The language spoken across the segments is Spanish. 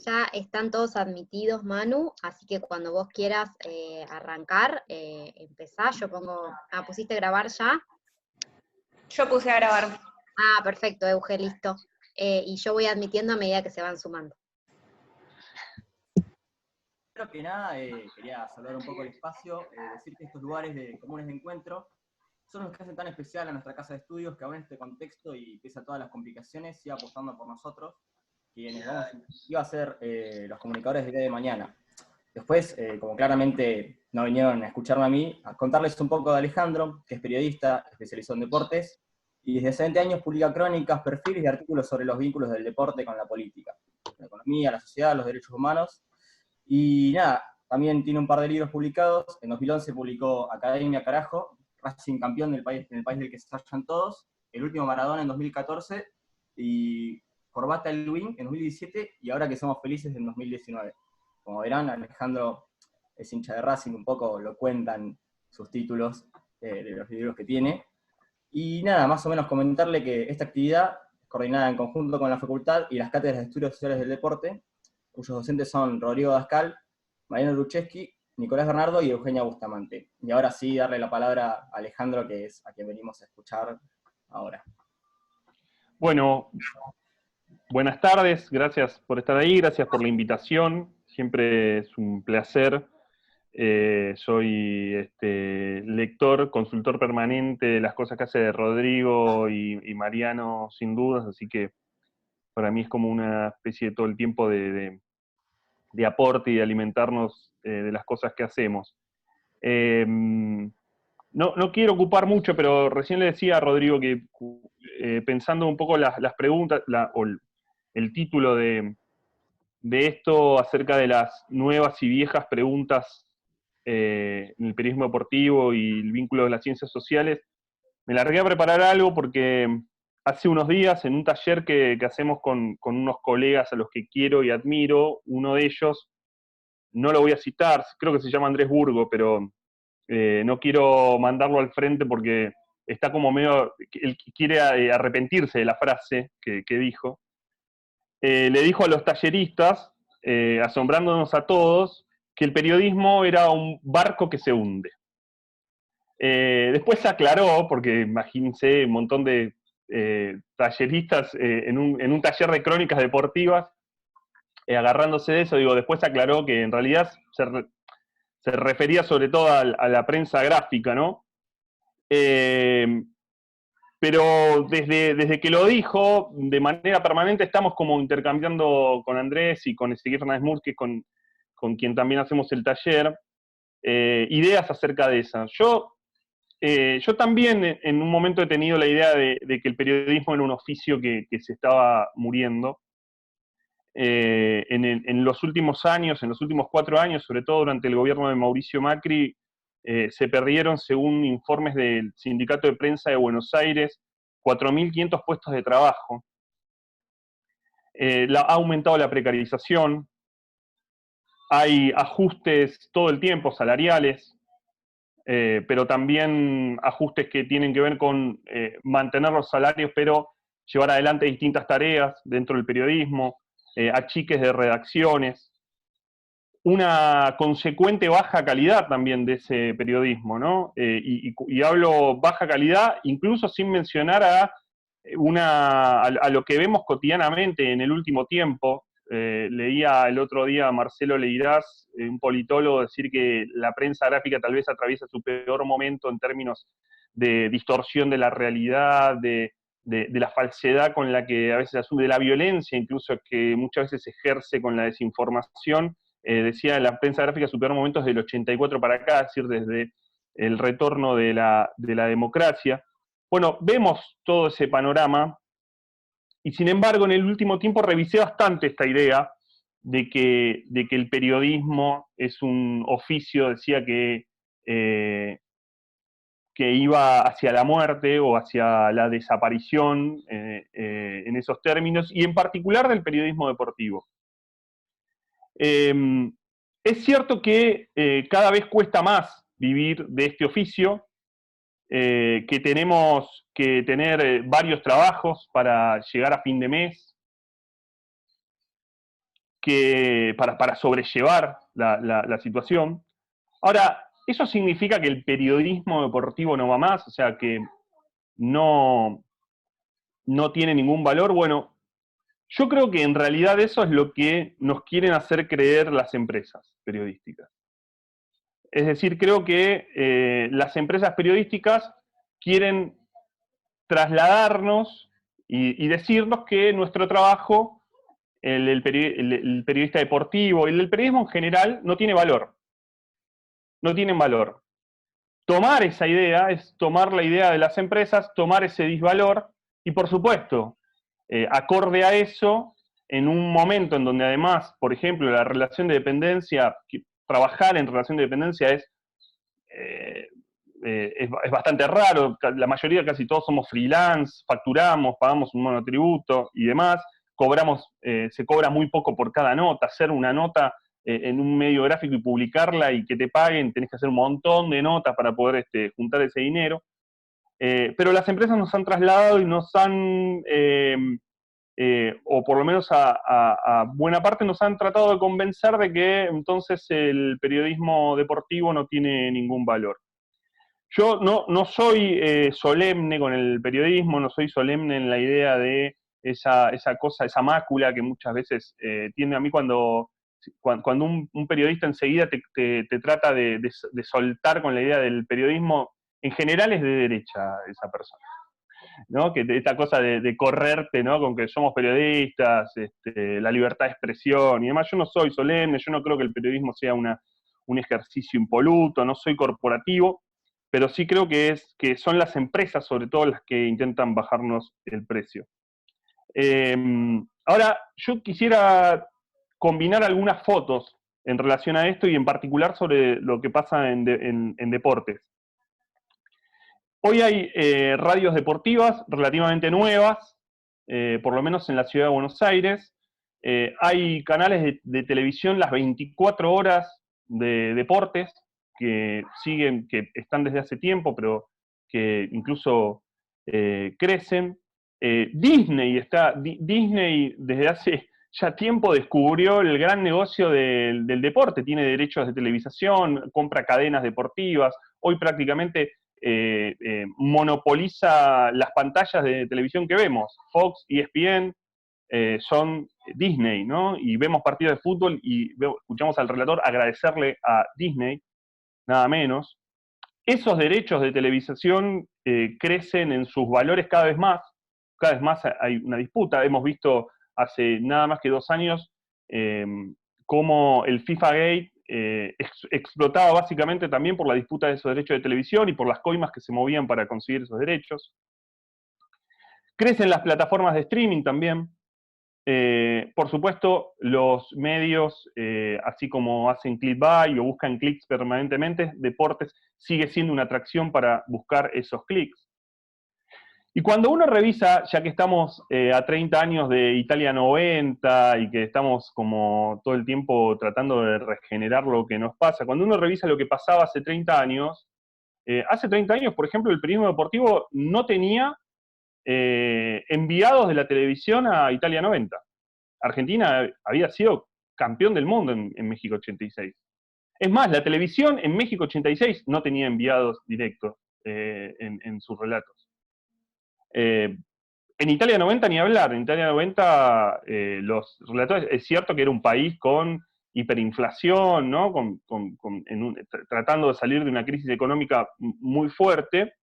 Ya están todos admitidos, Manu, así que cuando vos quieras arrancar, empezá, yo pongo... Ah, ¿pusiste grabar ya? Yo puse a grabar. Ah, perfecto, Euge, listo. Y yo voy admitiendo a medida que se van sumando. Primero que nada, quería saludar un poco el espacio, decir que estos lugares comunes de encuentro son los que hacen tan especial a nuestra casa de estudios, que aún en este contexto y pese a todas las complicaciones, siga apostando por nosotros, quienes iba a ser los comunicadores del día de mañana. Después, como claramente no vinieron a escucharme a mí, a contarles un poco de Alejandro, que es periodista, especializado en deportes, y desde hace 20 años publica crónicas, perfiles y artículos sobre los vínculos del deporte con la política, la economía, la sociedad, los derechos humanos. Y nada, también tiene un par de libros publicados. En 2011 publicó Academia Carajo, Racing campeón del país, en el país del que se hallan todos, El último Maradona en 2014, y Corbata el Win en 2017, y Ahora que somos felices en 2019. Como verán, Alejandro es hincha de Racing, un poco lo cuentan sus títulos de los libros que tiene. Y nada, más o menos comentarle que esta actividad es coordinada en conjunto con la facultad y las cátedras de estudios sociales del deporte, cuyos docentes son Rodrigo Dascal, Mariano Lucheski, Nicolás Bernardo y Eugenia Bustamante. Y ahora sí, darle la palabra a Alejandro, que es a quien venimos a escuchar ahora. Bueno, buenas tardes, gracias por estar ahí, gracias por la invitación, siempre es un placer. Soy lector, consultor permanente de las cosas que hace Rodrigo y Mariano, sin dudas, así que para mí es como una especie de todo el tiempo de aporte y de alimentarnos de las cosas que hacemos. No quiero ocupar mucho, pero recién le decía a Rodrigo que pensando un poco las preguntas, o el título de esto acerca de las nuevas y viejas preguntas en el periodismo deportivo y el vínculo de las ciencias sociales, me largué a preparar algo porque hace unos días en un taller que hacemos con unos colegas a los que quiero y admiro, uno de ellos, no lo voy a citar, creo que se llama Andrés Burgo, pero no quiero mandarlo al frente porque está como medio, él quiere arrepentirse de la frase que dijo. Le dijo a los talleristas, asombrándonos a todos, que el periodismo era un barco que se hunde. Después se aclaró, porque imagínense un montón de talleristas en un taller de crónicas deportivas, agarrándose de eso, después se aclaró que en realidad se refería sobre todo a la prensa gráfica, ¿no? Pero desde que lo dijo, de manera permanente estamos como intercambiando con Andrés y con Ezequiel Fernández Mur, que es con quien también hacemos el taller, ideas acerca de esa. Yo también en un momento he tenido la idea de que el periodismo era un oficio que se estaba muriendo. En los últimos años, en los últimos 4 años, sobre todo durante el gobierno de Mauricio Macri, se perdieron, según informes del Sindicato de Prensa de Buenos Aires, 4.500 puestos de trabajo. Ha aumentado la precarización, hay ajustes todo el tiempo salariales, pero también ajustes que tienen que ver con mantener los salarios, pero llevar adelante distintas tareas dentro del periodismo, achiques de redacciones, una consecuente baja calidad también de ese periodismo, ¿no? Y hablo baja calidad incluso sin mencionar a lo que vemos cotidianamente en el último tiempo. Leía el otro día a Marcelo Leirás, un politólogo, decir que la prensa gráfica tal vez atraviesa su peor momento en términos de distorsión de la realidad, de la falsedad con la que a veces asume, de la violencia incluso que muchas veces se ejerce con la desinformación. Decía la prensa gráfica su peor momento es del 84 para acá, es decir, desde el retorno de la democracia. Bueno, vemos todo ese panorama, y sin embargo en el último tiempo revisé bastante esta idea de que el periodismo es un oficio, decía que iba hacia la muerte o hacia la desaparición en esos términos, y en particular del periodismo deportivo. Es cierto que cada vez cuesta más vivir de este oficio, que tenemos que tener varios trabajos para llegar a fin de mes, para sobrellevar la situación. Ahora, ¿eso significa que el periodismo deportivo no va más? O sea, que no tiene ningún valor. Bueno, yo creo que en realidad eso es lo que nos quieren hacer creer las empresas periodísticas. Es decir, creo que las empresas periodísticas quieren trasladarnos y decirnos que nuestro trabajo, el periodista deportivo y el periodismo en general, no tiene valor. No tienen valor. Tomar esa idea es tomar la idea de las empresas, tomar ese disvalor y, por supuesto, acorde a eso, en un momento en donde además, por ejemplo, la relación de dependencia, trabajar en relación de dependencia es bastante raro, la mayoría, casi todos somos freelance, facturamos, pagamos un monotributo y demás, se cobra muy poco por cada nota, hacer una nota en un medio gráfico y publicarla y que te paguen, tenés que hacer un montón de notas para poder juntar ese dinero. Pero las empresas nos han trasladado y nos han, o por lo menos a buena parte nos han tratado de convencer de que entonces el periodismo deportivo no tiene ningún valor. Yo no soy solemne con el periodismo, no soy solemne en la idea de esa cosa, esa mácula que muchas veces tiene a mí cuando un periodista enseguida te trata de soltar con la idea del periodismo. En general es de derecha esa persona, ¿no? Que esta cosa de correrte, ¿no? Con que somos periodistas, la libertad de expresión y demás. Yo no soy solemne, yo no creo que el periodismo sea un ejercicio impoluto, no soy corporativo, pero sí creo que son las empresas, sobre todo, las que intentan bajarnos el precio. Ahora, yo quisiera combinar algunas fotos en relación a esto y en particular sobre lo que pasa en deportes. Hoy hay radios deportivas relativamente nuevas, por lo menos en la ciudad de Buenos Aires. Hay canales de televisión las 24 horas de deportes que están desde hace tiempo, pero que incluso crecen. Disney desde hace ya tiempo descubrió el gran negocio del deporte, tiene derechos de televisación, compra cadenas deportivas, hoy prácticamente monopoliza las pantallas de televisión que vemos. Fox, ESPN, son Disney, ¿no? Y vemos partidos de fútbol y escuchamos al relator agradecerle a Disney, nada menos. Esos derechos de televisación crecen en sus valores cada vez más hay una disputa. Hemos visto hace nada más que 2 años cómo el FIFA Gate explotaba básicamente también por la disputa de esos derechos de televisión y por las coimas que se movían para conseguir esos derechos. Crecen las plataformas de streaming también. Por supuesto, los medios, así como hacen clickbait o buscan clics permanentemente, deportes sigue siendo una atracción para buscar esos clics. Y cuando uno revisa, ya que estamos a 30 años de Italia 90 y que estamos como todo el tiempo tratando de regenerar lo que nos pasa, cuando uno revisa lo que pasaba hace 30 años, por ejemplo, el periodismo deportivo no tenía enviados de la televisión a Italia 90. Argentina había sido campeón del mundo en México 86. Es más, la televisión en México 86 no tenía enviados directos en sus relatos. En Italia 90 ni hablar, en Italia 90 los relatores, es cierto que era un país con hiperinflación, ¿no? Tratando de salir de una crisis económica muy fuerte,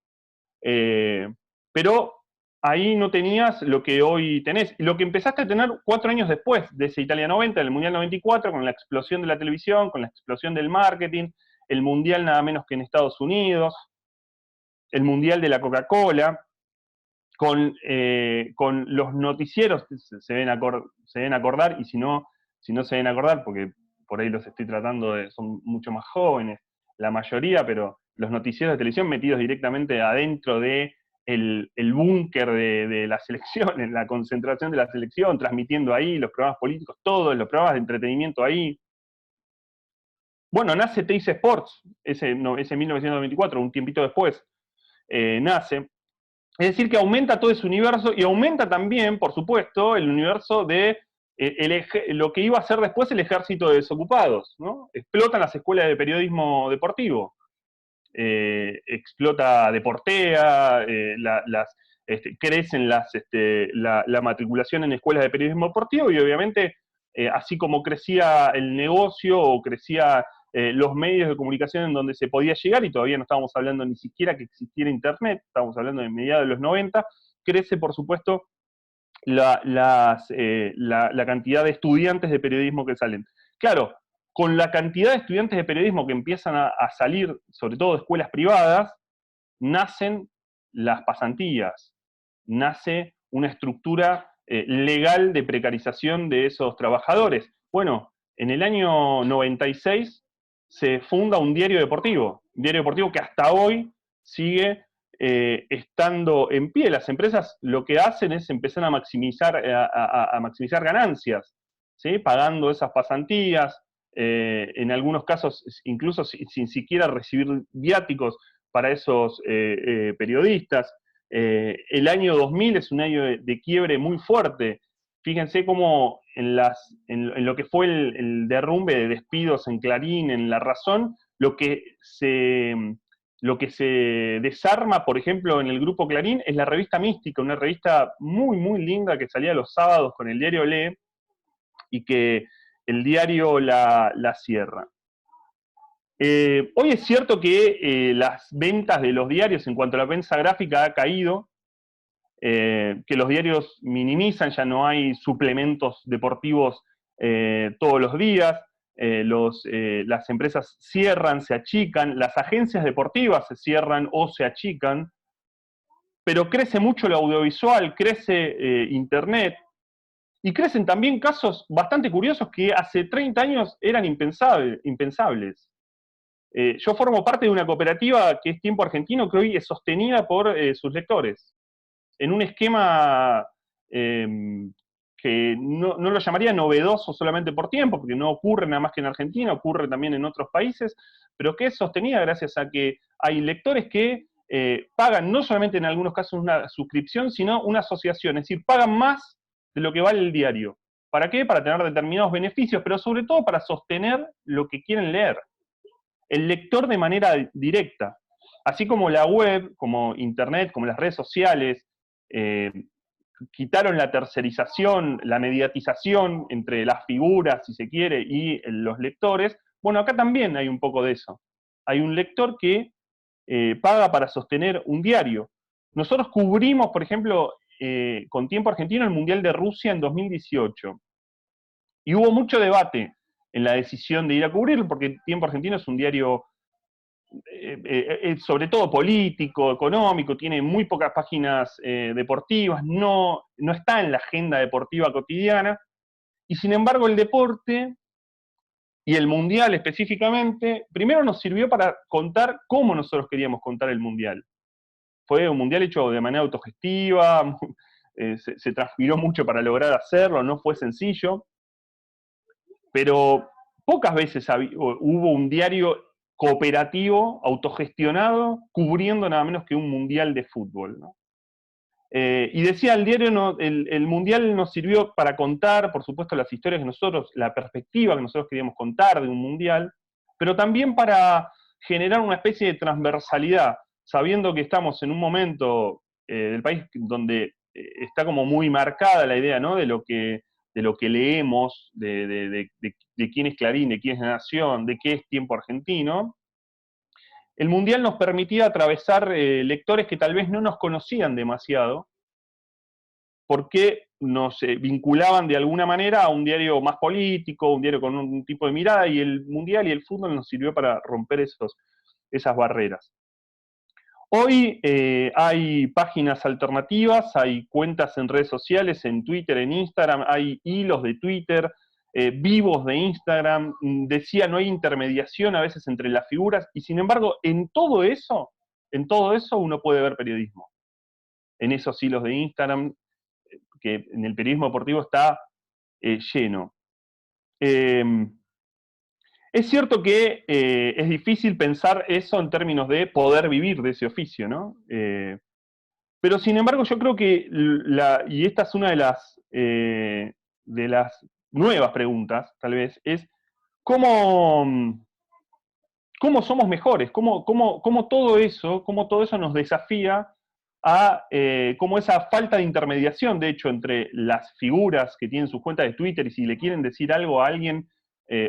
pero ahí no tenías lo que hoy tenés, y lo que empezaste a tener 4 años después de ese Italia 90, el Mundial 94, con la explosión de la televisión, con la explosión del marketing, el Mundial nada menos que en Estados Unidos, el Mundial de la Coca-Cola, con los noticieros, se deben acordar, y si no se deben acordar, porque por ahí los estoy tratando son mucho más jóvenes, la mayoría, pero los noticieros de televisión metidos directamente adentro de el búnker de la selección, en la concentración de la selección, transmitiendo ahí los programas políticos, todos los programas de entretenimiento ahí. Bueno, nace Teis Sports, ese 1994, un tiempito después, nace. Es decir, que aumenta todo ese universo y aumenta también, por supuesto, el universo de lo que iba a ser después el ejército de desocupados, ¿no? Explotan las escuelas de periodismo deportivo, explota Deportea, crecen la matriculación en escuelas de periodismo deportivo y obviamente, así como crecía el negocio o crecía los medios de comunicación en donde se podía llegar, y todavía no estábamos hablando ni siquiera que existiera Internet, estábamos hablando de mediados de los 90, crece, por supuesto, la cantidad de estudiantes de periodismo que salen. Claro, con la cantidad de estudiantes de periodismo que empiezan a salir, sobre todo de escuelas privadas, nacen las pasantías, nace una estructura legal de precarización de esos trabajadores. Bueno, en el año 96 se funda un diario deportivo que hasta hoy sigue estando en pie. Las empresas lo que hacen es empezar a maximizar ganancias, ¿sí? Pagando esas pasantías, en algunos casos incluso sin siquiera recibir viáticos para esos periodistas. El año 2000 es un año de quiebre muy fuerte. Fíjense cómo en lo que fue el derrumbe de despidos en Clarín, en La Razón, lo que se desarma, por ejemplo, en el grupo Clarín, es la revista Mística, una revista muy, muy linda que salía los sábados con el diario Lee, y que el diario la cierra. Hoy es cierto que las ventas de los diarios en cuanto a la prensa gráfica ha caído, que los diarios minimizan, ya no hay suplementos deportivos todos los días, las empresas cierran, se achican, las agencias deportivas se cierran o se achican, pero crece mucho lo audiovisual, crece Internet, y crecen también casos bastante curiosos que hace 30 años eran impensables. Yo formo parte de una cooperativa que es Tiempo Argentino, que hoy es sostenida por sus lectores, en un esquema que no lo llamaría novedoso solamente por tiempo, porque no ocurre nada más que en Argentina, ocurre también en otros países, pero que es sostenida gracias a que hay lectores que pagan no solamente en algunos casos una suscripción, sino una asociación, es decir, pagan más de lo que vale el diario. ¿Para qué? Para tener determinados beneficios, pero sobre todo para sostener lo que quieren leer. El lector de manera directa. Así como la web, como Internet, como las redes sociales, quitaron la tercerización, la mediatización entre las figuras, si se quiere, y los lectores, bueno, acá también hay un poco de eso. Hay un lector que paga para sostener un diario. Nosotros cubrimos, por ejemplo, con Tiempo Argentino el Mundial de Rusia en 2018. Y hubo mucho debate en la decisión de ir a cubrirlo, porque Tiempo Argentino es un diario sobre todo político, económico, tiene muy pocas páginas deportivas, no está en la agenda deportiva cotidiana, y sin embargo el deporte, y el Mundial específicamente, primero nos sirvió para contar cómo nosotros queríamos contar el Mundial. Fue un Mundial hecho de manera autogestiva, se transpiró mucho para lograr hacerlo, no fue sencillo, pero pocas veces hubo un diario cooperativo, autogestionado, cubriendo nada menos que un mundial de fútbol, ¿no? Y decía el diario, el mundial nos sirvió para contar, por supuesto, las historias que nosotros, la perspectiva que nosotros queríamos contar de un mundial, pero también para generar una especie de transversalidad, sabiendo que estamos en un momento del país donde está como muy marcada la idea, ¿no?, de lo que leemos, de quién es Clarín, de quién es La Nación, de qué es Tiempo Argentino. El Mundial nos permitía atravesar lectores que tal vez no nos conocían demasiado, porque nos vinculaban de alguna manera a un diario más político, un diario con un tipo de mirada, y el Mundial y el fútbol nos sirvió para romper esas barreras. Hoy hay páginas alternativas, hay cuentas en redes sociales, en Twitter, en Instagram, hay hilos de Twitter, vivos de Instagram, decía, no hay intermediación a veces entre las figuras, y sin embargo, en todo eso uno puede ver periodismo. En esos hilos de Instagram, que en el periodismo deportivo está lleno. Es cierto que es difícil pensar eso en términos de poder vivir de ese oficio, ¿no? Pero sin embargo yo creo que, y esta es una de las nuevas preguntas, tal vez, es cómo somos mejores, cómo todo eso nos desafía a cómo esa falta de intermediación, de hecho, entre las figuras que tienen sus cuentas de Twitter y si le quieren decir algo a alguien,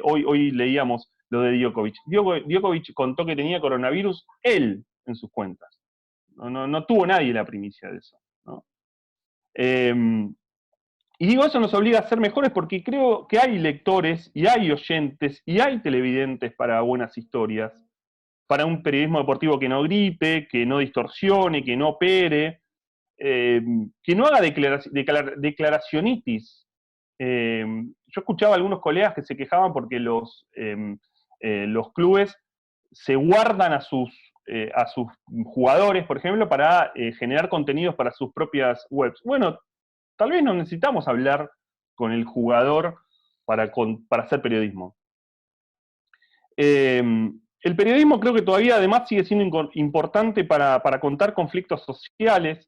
hoy leíamos lo de Djokovic. Djokovic contó que tenía coronavirus él en sus cuentas. No tuvo nadie la primicia de eso, ¿no? Y digo, eso nos obliga a ser mejores porque creo que hay lectores y hay oyentes y hay televidentes para buenas historias, para un periodismo deportivo que no gripe, que no distorsione, que no opere, que no haga declaracionitis. Yo escuchaba a algunos colegas que se quejaban porque los clubes se guardan a sus jugadores, por ejemplo, para generar contenidos para sus propias webs. Bueno, tal vez no necesitamos hablar con el jugador para hacer periodismo. El periodismo creo que todavía además sigue siendo importante para contar conflictos sociales,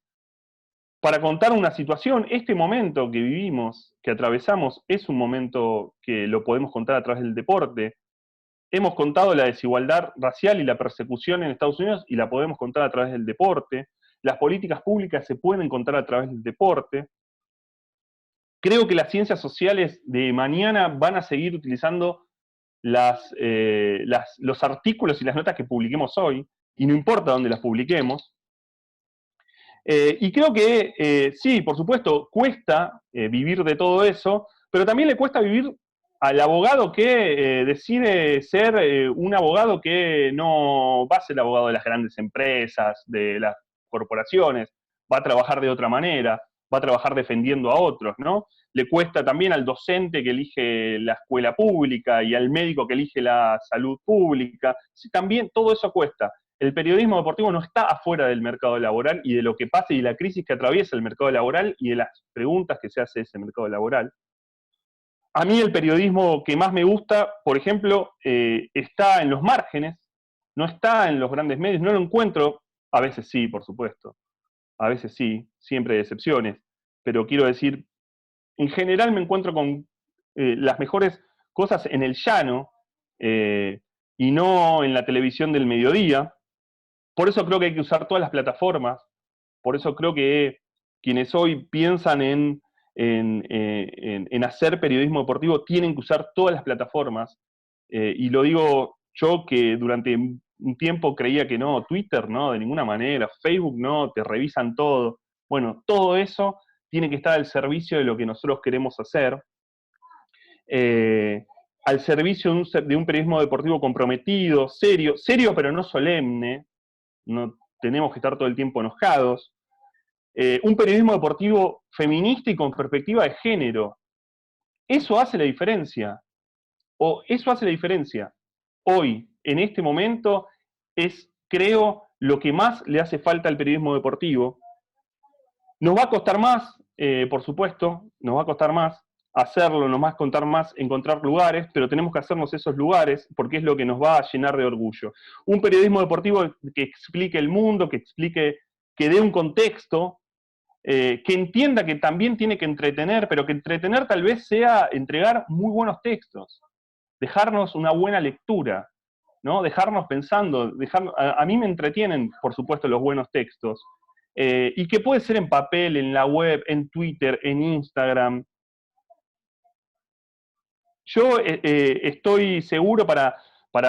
para contar una situación. Este momento que vivimos, que atravesamos, es un momento que lo podemos contar a través del deporte. Hemos contado la desigualdad racial y la persecución en Estados Unidos y la podemos contar a través del deporte. Las políticas públicas se pueden contar a través del deporte. Creo que las ciencias sociales de mañana van a seguir utilizando los artículos y las notas que publiquemos hoy, y no importa dónde las publiquemos. Y creo que sí, por supuesto, cuesta vivir de todo eso, pero también le cuesta vivir al abogado que decide ser un abogado que no va a ser abogado de las grandes empresas, de las corporaciones, va a trabajar de otra manera, va a trabajar defendiendo a otros, ¿no? Le cuesta también al docente que elige la escuela pública y al médico que elige la salud pública. Sí, también todo eso cuesta. El periodismo deportivo no está afuera del mercado laboral y de lo que pasa y de la crisis que atraviesa el mercado laboral y de las preguntas que se hace ese mercado laboral. A mí el periodismo que más me gusta, por ejemplo, está en los márgenes, no está en los grandes medios, no lo encuentro, a veces sí, por supuesto, a veces sí, siempre hay excepciones, pero quiero decir, en general me encuentro con las mejores cosas en el llano y no en la televisión del mediodía. Por eso creo que hay que usar todas las plataformas, por eso creo que quienes hoy piensan en hacer periodismo deportivo tienen que usar todas las plataformas, y lo digo yo que durante un tiempo creía que no, Twitter no, de ninguna manera, Facebook no, te revisan todo. Bueno, todo eso tiene que estar al servicio de lo que nosotros queremos hacer, al servicio de un periodismo deportivo comprometido, serio pero no solemne, no tenemos que estar todo el tiempo enojados, un periodismo deportivo feminista y con perspectiva de género. Eso hace la diferencia, Hoy, en este momento, es, creo, lo que más le hace falta al periodismo deportivo. Nos va a costar más, por supuesto, nos va a costar más hacerlo, nos va a costar más encontrar lugares, pero tenemos que hacernos esos lugares porque es lo que nos va a llenar de orgullo. Un periodismo deportivo que explique el mundo, que dé un contexto, que entienda que también tiene que entretener, pero que entretener tal vez sea entregar muy buenos textos, dejarnos una buena lectura, ¿no? Dejarnos pensando, a mí me entretienen, por supuesto, los buenos textos, y que puede ser en papel, en la web, en Twitter, en Instagram. Yo estoy seguro para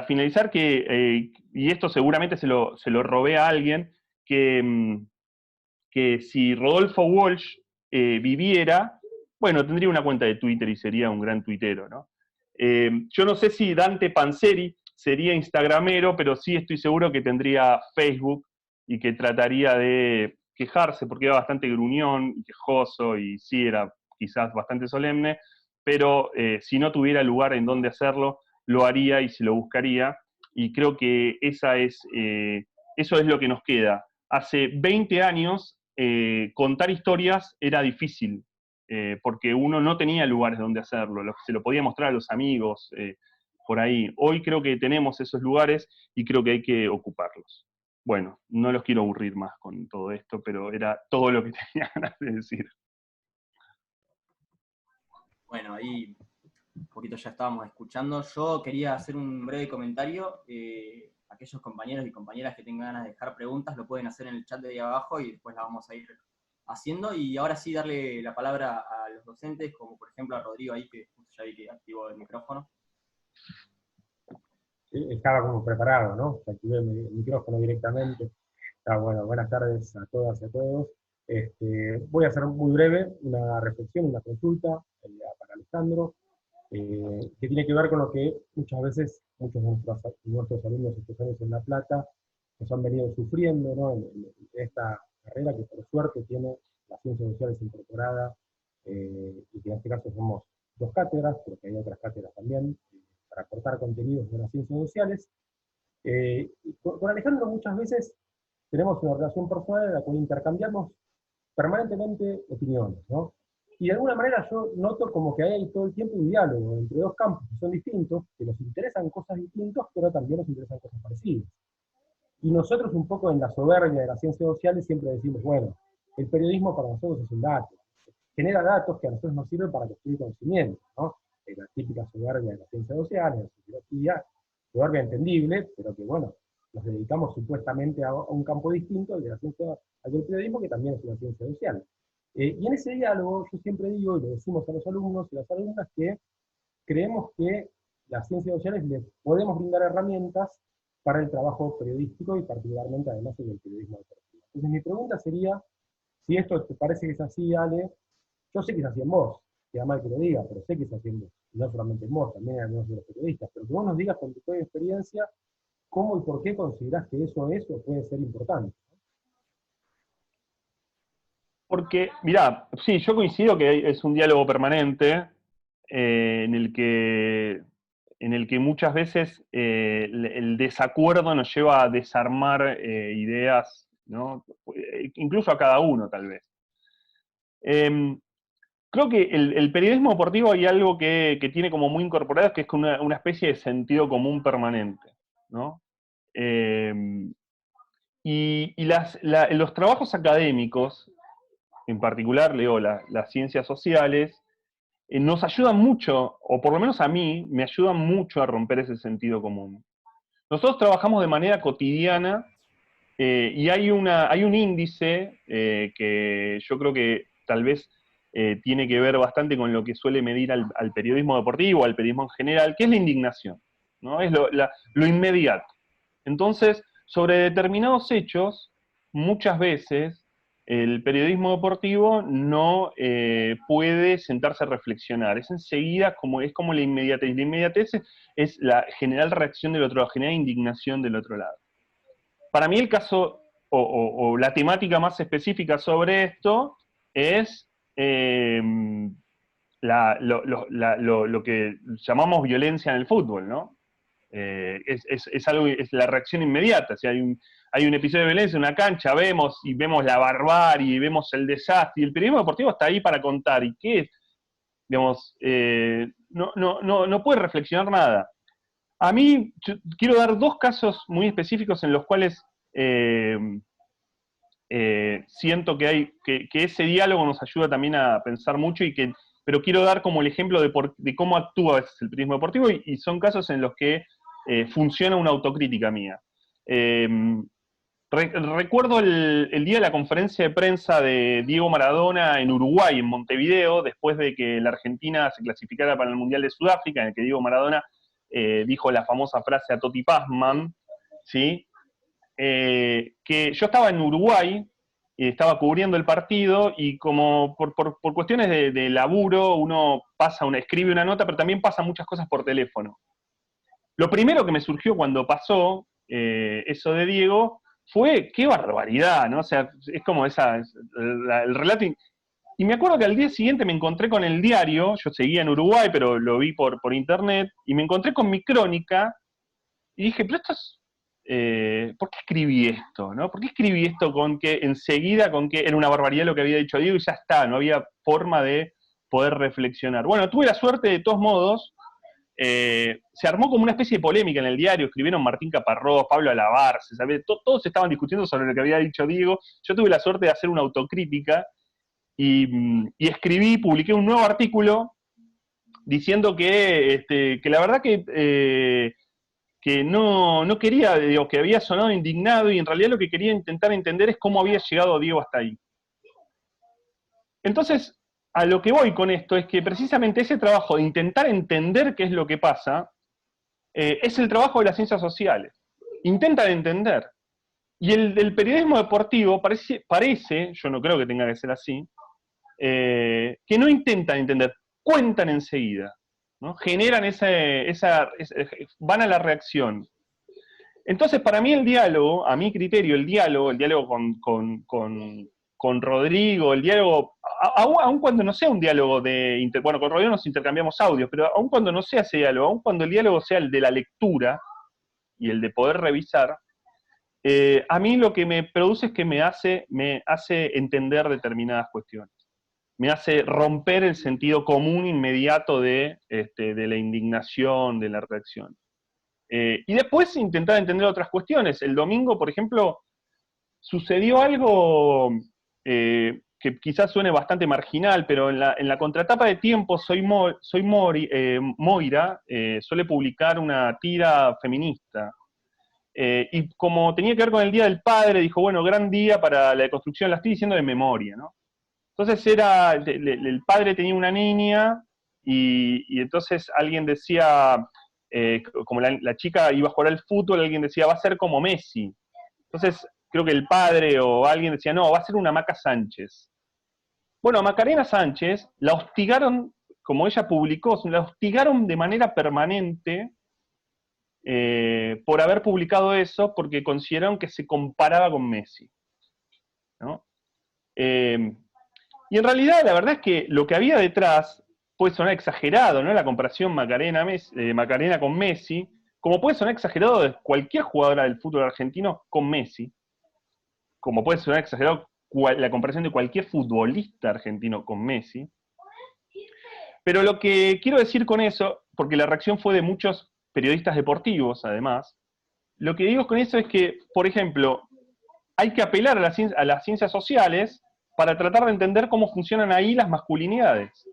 finalizar y esto seguramente se lo robé a alguien, que si Rodolfo Walsh viviera, bueno, tendría una cuenta de Twitter y sería un gran tuitero, ¿no? Yo no sé si Dante Panzeri sería instagramero, pero sí estoy seguro que tendría Facebook y que trataría de quejarse, porque era bastante gruñón y quejoso, y sí era quizás bastante solemne, pero si no tuviera lugar en donde hacerlo, lo haría y se lo buscaría, y creo que eso es lo que nos queda. Hace 20 años, contar historias era difícil, porque uno no tenía lugares donde hacerlo, se lo podía mostrar a los amigos, por ahí. Hoy creo que tenemos esos lugares y creo que hay que ocuparlos. Bueno, no los quiero aburrir más con todo esto, pero era todo lo que tenía ganas de decir. Bueno, ahí un poquito ya estábamos escuchando. Yo quería hacer un breve comentario. Aquellos compañeros y compañeras que tengan ganas de dejar preguntas lo pueden hacer en el chat de ahí abajo y después la vamos a ir haciendo. Y ahora sí darle la palabra a los docentes, como por ejemplo a Rodrigo ahí, que justo ya vi que activó el micrófono. Estaba como preparado, ¿no? Activé el micrófono directamente. Bueno, buenas tardes a todas y a todos. Voy a hacer muy breve una reflexión, una consulta para Alejandro, que tiene que ver con lo que muchas veces muchos de nuestros alumnos especiales en La Plata nos han venido sufriendo, ¿no? En esta carrera que por suerte tiene las ciencias sociales incorporada, y que en este caso somos 2 cátedras, pero que hay otras cátedras también, para aportar contenidos de las ciencias sociales. Con Alejandro muchas veces tenemos una relación personal en la cual intercambiamos permanentemente opiniones, ¿no? Y de alguna manera yo noto como que hay todo el tiempo un diálogo entre 2 campos que son distintos, que nos interesan cosas distintas, pero también nos interesan cosas parecidas. Y nosotros un poco en la soberbia de las ciencias sociales siempre decimos, bueno, el periodismo para nosotros es un dato, genera datos que a nosotros nos sirven para construir conocimiento, ¿no? La típica soberbia de las ciencias sociales, de la sociología, soberbia entendible, pero que bueno, nos dedicamos supuestamente a un campo distinto, al de la ciencia, al del periodismo, que también es una ciencia social. Y en ese diálogo yo siempre digo, y le decimos a los alumnos y a las alumnas, que creemos que las ciencias sociales les podemos brindar herramientas para el trabajo periodístico y particularmente además en el periodismo deportivo. Entonces mi pregunta sería, si esto te parece que es así, Ale, yo sé que es así en vos, queda mal que lo diga, pero sé que es así en vos, y no solamente en vos, también en algunos de los periodistas, pero que vos nos digas con tu propia experiencia, cómo y por qué considerás que eso es o puede ser importante. Porque, mirá, sí, yo coincido que es un diálogo permanente en el que muchas veces el desacuerdo nos lleva a desarmar ideas, ¿no? Incluso a cada uno, tal vez. Creo que el periodismo deportivo hay algo que tiene como muy incorporado, que es una especie de sentido común permanente, ¿no? Y los trabajos académicos, en particular, leo las ciencias sociales, nos ayudan mucho, o por lo menos a mí, me ayudan mucho a romper ese sentido común. Nosotros trabajamos de manera cotidiana y hay un índice que yo creo que tal vez tiene que ver bastante con lo que suele medir al periodismo deportivo, al periodismo en general, que es la indignación, ¿no? Es lo inmediato. Entonces, sobre determinados hechos, muchas veces el periodismo deportivo no puede sentarse a reflexionar. Es enseguida, es como la inmediatez. La inmediatez es la general reacción del otro lado, genera indignación del otro lado. Para mí el caso, o la temática más específica sobre esto, es lo que llamamos violencia en el fútbol, ¿no? Es algo, es la reacción inmediata. Si hay un episodio de violencia en una cancha, vemos la barbarie, y vemos el desastre, y el periodismo deportivo está ahí para contar, y qué es, digamos, no puede reflexionar nada. A mí, quiero dar 2 casos muy específicos en los cuales siento que ese diálogo nos ayuda también a pensar mucho, pero quiero dar como el ejemplo de cómo actúa a veces el periodismo deportivo, y son casos en los que funciona una autocrítica mía. Recuerdo el día de la conferencia de prensa de Diego Maradona en Uruguay, en Montevideo, después de que la Argentina se clasificara para el Mundial de Sudáfrica, en el que Diego Maradona dijo la famosa frase a Totti Pazman, ¿sí? Que yo estaba en Uruguay, estaba cubriendo el partido, y como por cuestiones de laburo, uno escribe una nota, pero también pasa muchas cosas por teléfono. Lo primero que me surgió cuando pasó eso de Diego fue, qué barbaridad, ¿no? O sea, es como el relato. Y me acuerdo que al día siguiente me encontré con el diario, yo seguía en Uruguay, pero lo vi por internet, y me encontré con mi crónica, y dije, pero esto es... ¿por qué escribí esto? ¿No? ¿Por qué escribí esto enseguida con que era una barbaridad lo que había dicho Diego y ya está, no había forma de poder reflexionar? Bueno, tuve la suerte, de todos modos, se armó como una especie de polémica en el diario, escribieron Martín Caparrós, Pablo Alabarce, todos estaban discutiendo sobre lo que había dicho Diego. Yo tuve la suerte de hacer una autocrítica y publiqué un nuevo artículo diciendo que la verdad que no quería, digo, que había sonado indignado y en realidad lo que quería intentar entender es cómo había llegado Diego hasta ahí. Entonces, a lo que voy con esto es que precisamente ese trabajo de intentar entender qué es lo que pasa es el trabajo de las ciencias sociales. Intentan entender. Y el del periodismo deportivo parece, yo no creo que tenga que ser así, que no intentan entender, cuentan enseguida, ¿no? Generan van a la reacción. Entonces, para mí el diálogo, a mi criterio, el diálogo con Rodrigo, el diálogo, aun cuando no sea un diálogo bueno, con Rodrigo nos intercambiamos audios, pero aun cuando no sea ese diálogo, aun cuando el diálogo sea el de la lectura y el de poder revisar, a mí lo que me produce es que me hace entender determinadas cuestiones. Me hace romper el sentido común inmediato de la indignación, de la reacción. Y después intentar entender otras cuestiones. El domingo, por ejemplo, sucedió algo que quizás suene bastante marginal, pero en la contratapa de Tiempo, Moira suele publicar una tira feminista. Y como tenía que ver con el Día del Padre, dijo, bueno, gran día para la deconstrucción, la estoy diciendo de memoria, ¿no? Entonces el padre tenía una niña y entonces alguien decía, como la chica iba a jugar al fútbol, alguien decía, va a ser como Messi. Entonces creo que el padre o alguien decía, no, va a ser una Maca Sánchez. Bueno, a Macarena Sánchez la hostigaron, como ella publicó, la hostigaron de manera permanente por haber publicado eso, porque consideraron que se comparaba con Messi, ¿no? Y en realidad la verdad es que lo que había detrás puede sonar exagerado, ¿no? La comparación Macarena con Messi, como puede sonar exagerado de cualquier jugadora del fútbol argentino con Messi, como puede sonar exagerado la comparación de cualquier futbolista argentino con Messi. Pero lo que quiero decir con eso, porque la reacción fue de muchos periodistas deportivos, además, lo que digo con eso es que, por ejemplo, hay que apelar a las ciencias sociales para tratar de entender cómo funcionan ahí las masculinidades.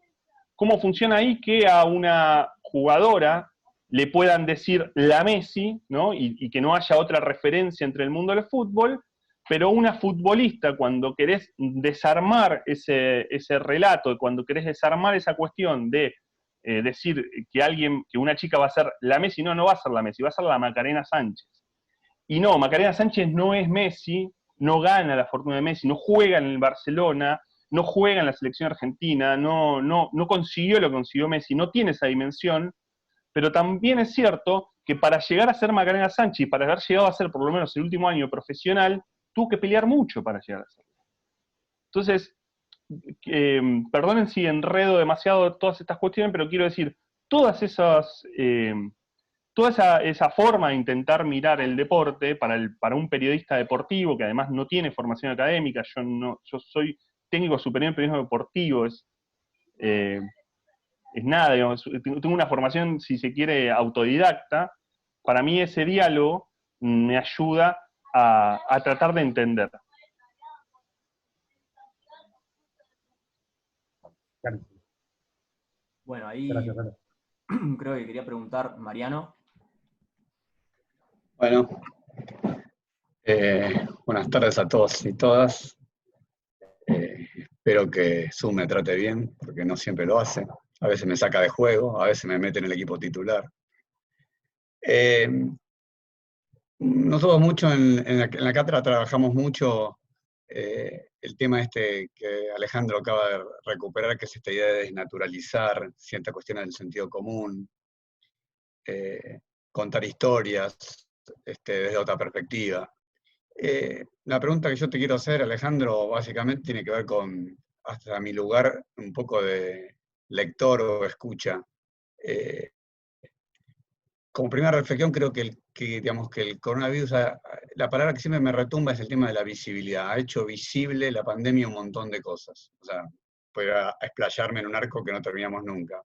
Cómo funciona ahí que a una jugadora le puedan decir la Messi, ¿no? Y que no haya otra referencia entre el mundo del fútbol, pero una futbolista, cuando querés desarmar ese relato, cuando querés desarmar esa cuestión de decir que una chica va a ser la Messi, no va a ser la Messi, va a ser la Macarena Sánchez. Y no, Macarena Sánchez no es Messi, no gana la fortuna de Messi, no juega en el Barcelona, no juega en la selección argentina, no consiguió lo que consiguió Messi, no tiene esa dimensión, pero también es cierto que para llegar a ser Macarena Sánchez, para haber llegado a ser por lo menos el último año profesional, tuvo que pelear mucho para llegar a serlo. Entonces, perdonen si enredo demasiado todas estas cuestiones, pero quiero decir, toda esa forma de intentar mirar el deporte para un periodista deportivo que además no tiene formación académica, yo soy técnico superior en periodismo deportivo, es nada, digamos, tengo una formación, si se quiere, autodidacta. Para mí ese diálogo me ayuda a tratar de entender. Bueno, ahí Gracias. Creo que quería preguntar, Mariano. Bueno, buenas tardes a todos y todas. Espero que Zoom me trate bien, porque no siempre lo hace. A veces me saca de juego, a veces me mete en el equipo titular. Nosotros mucho en la cátedra trabajamos mucho el tema este que Alejandro acaba de recuperar, que es esta idea de desnaturalizar ciertas cuestiones del sentido común, contar historias desde otra perspectiva. La pregunta que yo te quiero hacer, Alejandro, básicamente tiene que ver con, hasta mi lugar, un poco de lector o escucha. Como primera reflexión, creo que el coronavirus, la palabra que siempre me retumba es el tema de la visibilidad. Ha hecho visible la pandemia un montón de cosas. O sea, puedo explayarme en un arco que no terminamos nunca.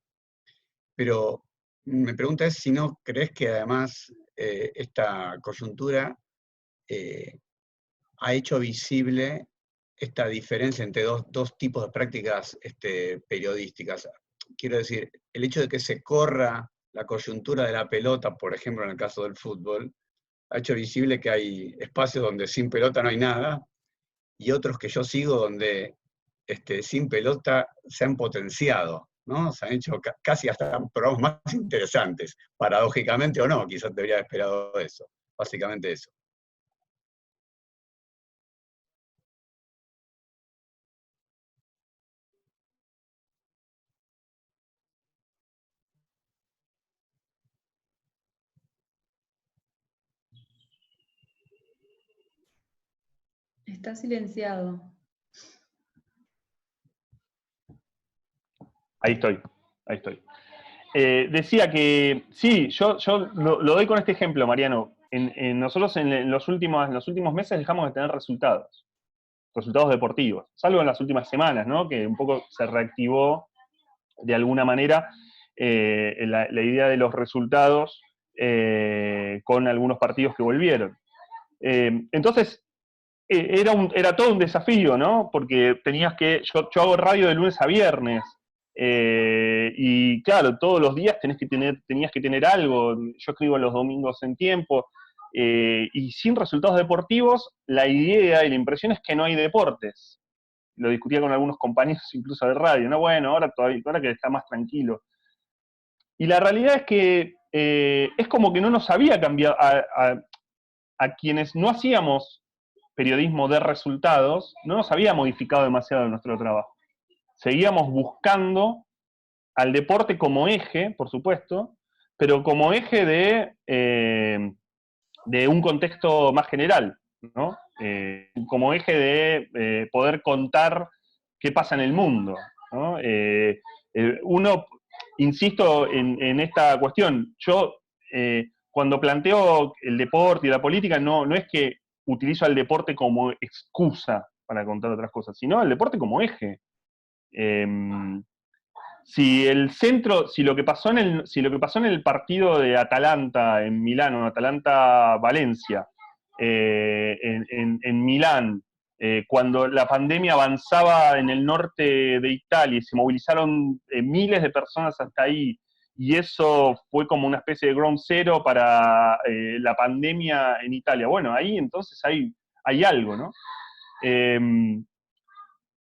Pero mi pregunta es si no crees que además esta coyuntura ha hecho visible esta diferencia entre dos tipos de prácticas periodísticas. quiero decir, el hecho de que se corra la coyuntura de la pelota, por ejemplo, en el caso del fútbol, ha hecho visible que hay espacios donde sin pelota no hay nada, y otros que yo sigo donde sin pelota se han potenciado, ¿no? Se han hecho casi hasta programas más interesantes, paradójicamente o no, quizás debería haber esperado eso, básicamente eso. Está silenciado. Ahí estoy, ahí estoy. Decía que, sí, yo lo doy con este ejemplo, Mariano. Nosotros en los últimos meses dejamos de tener resultados deportivos, salvo en las últimas semanas, ¿no? Que un poco se reactivó de alguna manera la idea de los resultados con algunos partidos que volvieron. Entonces, era todo un desafío, ¿no? Porque yo hago radio de lunes a viernes, y claro, todos los días tenías que tener algo. Yo escribo los domingos en Tiempo, y sin resultados deportivos, la idea y la impresión es que no hay deportes. Lo discutía con algunos compañeros incluso de radio, ¿no? Bueno, ahora que está más tranquilo. Y la realidad es que es como que no nos había cambiado a quienes no hacíamos periodismo de resultados, no nos había modificado demasiado nuestro trabajo. Seguíamos buscando al deporte como eje, por supuesto, pero como eje de un contexto más general, ¿no? Como eje de poder contar qué pasa en el mundo, ¿no? Uno, insisto en esta cuestión, yo cuando planteo el deporte y la política, no es que utilizo al deporte como excusa para contar otras cosas, sino al deporte como eje. Si lo que pasó en el partido de Atalanta en Milano, Atalanta-Valencia, en Milán, cuando la pandemia avanzaba en el norte de Italia y se movilizaron miles de personas hasta ahí, y eso fue como una especie de ground zero para la pandemia en Italia. Bueno, ahí entonces hay algo, ¿no?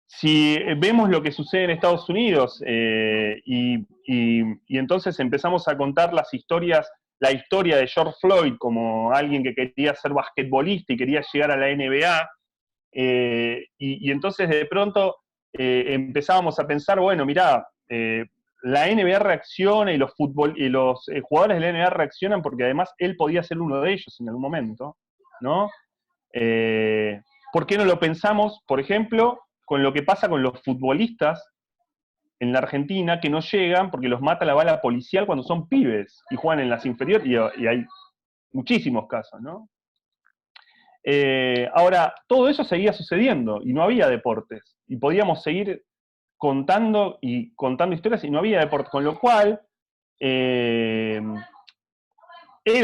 Si vemos lo que sucede en Estados Unidos y entonces empezamos a contar la historia de George Floyd como alguien que quería ser basquetbolista y quería llegar a la NBA, y entonces de pronto empezábamos a pensar, bueno, mirá, la NBA reacciona y los jugadores de la NBA reaccionan porque además él podía ser uno de ellos en algún momento, ¿no? ¿Por qué no lo pensamos, por ejemplo, con lo que pasa con los futbolistas en la Argentina que no llegan porque los mata la bala policial cuando son pibes y juegan en las inferiores, y hay muchísimos casos, ¿no? Ahora, todo eso seguía sucediendo y no había deportes, y podíamos seguir contando historias y no había deportes, con lo cual era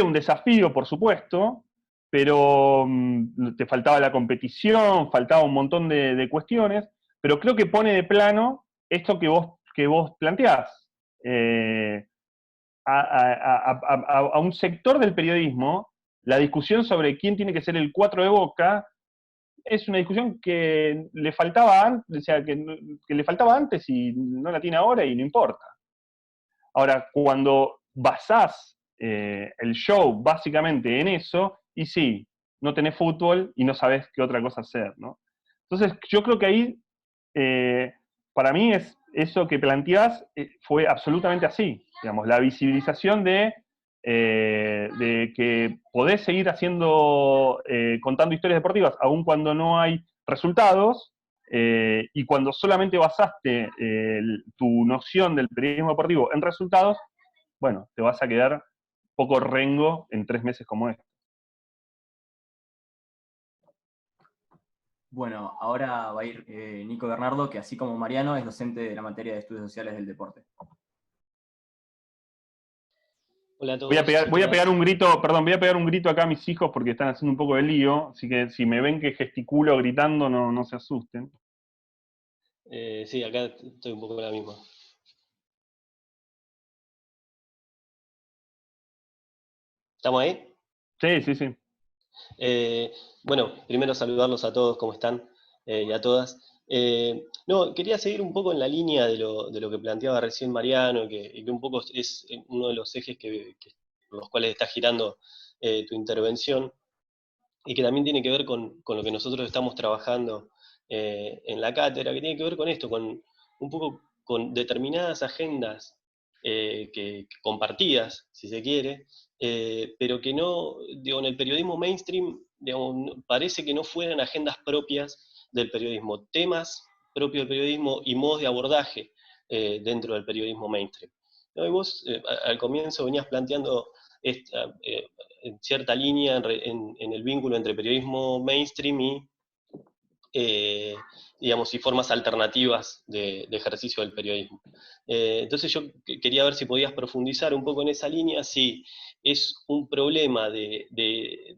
un desafío, por supuesto, pero te faltaba la competición, faltaba un montón de cuestiones, pero creo que pone de plano esto que vos planteás. A un sector del periodismo, la discusión sobre quién tiene que ser el 4 de Boca es una discusión que le faltaba antes, o sea, que le faltaba antes y no la tiene ahora y no importa. Ahora, cuando basás el show básicamente en eso, y sí, no tenés fútbol y no sabés qué otra cosa hacer, ¿no? Entonces, yo creo que ahí, para mí, eso que planteás fue absolutamente así. Digamos, la visibilización de que podés seguir contando historias deportivas, aun cuando no hay resultados, y cuando solamente basaste tu noción del periodismo deportivo en resultados, bueno, te vas a quedar poco rengo en 3 meses como este. Bueno, ahora va a ir Nico Bernardo, que así como Mariano es docente de la materia de estudios sociales del deporte. Hola a todos. Voy a pegar un grito acá a mis hijos porque están haciendo un poco de lío, así que si me ven que gesticulo gritando, no se asusten. Sí, acá estoy un poco la misma. ¿Estamos ahí? Sí, sí, sí. Bueno, primero saludarlos a todos, ¿cómo están? Y a todas. No, quería seguir un poco en la línea de lo que planteaba recién Mariano, y que un poco es uno de los ejes por los cuales está girando tu intervención, y que también tiene que ver con lo que nosotros estamos trabajando en la cátedra, que tiene que ver con esto, con un poco con determinadas agendas compartidas, si se quiere, pero que no, digo, en el periodismo mainstream, digamos, parece que no fueran agendas propias del periodismo, temas propios del periodismo y modos de abordaje dentro del periodismo mainstream. ¿No? Y vos al comienzo venías planteando esta, en cierta línea en el vínculo entre periodismo mainstream y, digamos, y formas alternativas de ejercicio del periodismo. Entonces yo quería ver si podías profundizar un poco en esa línea, si es un problema de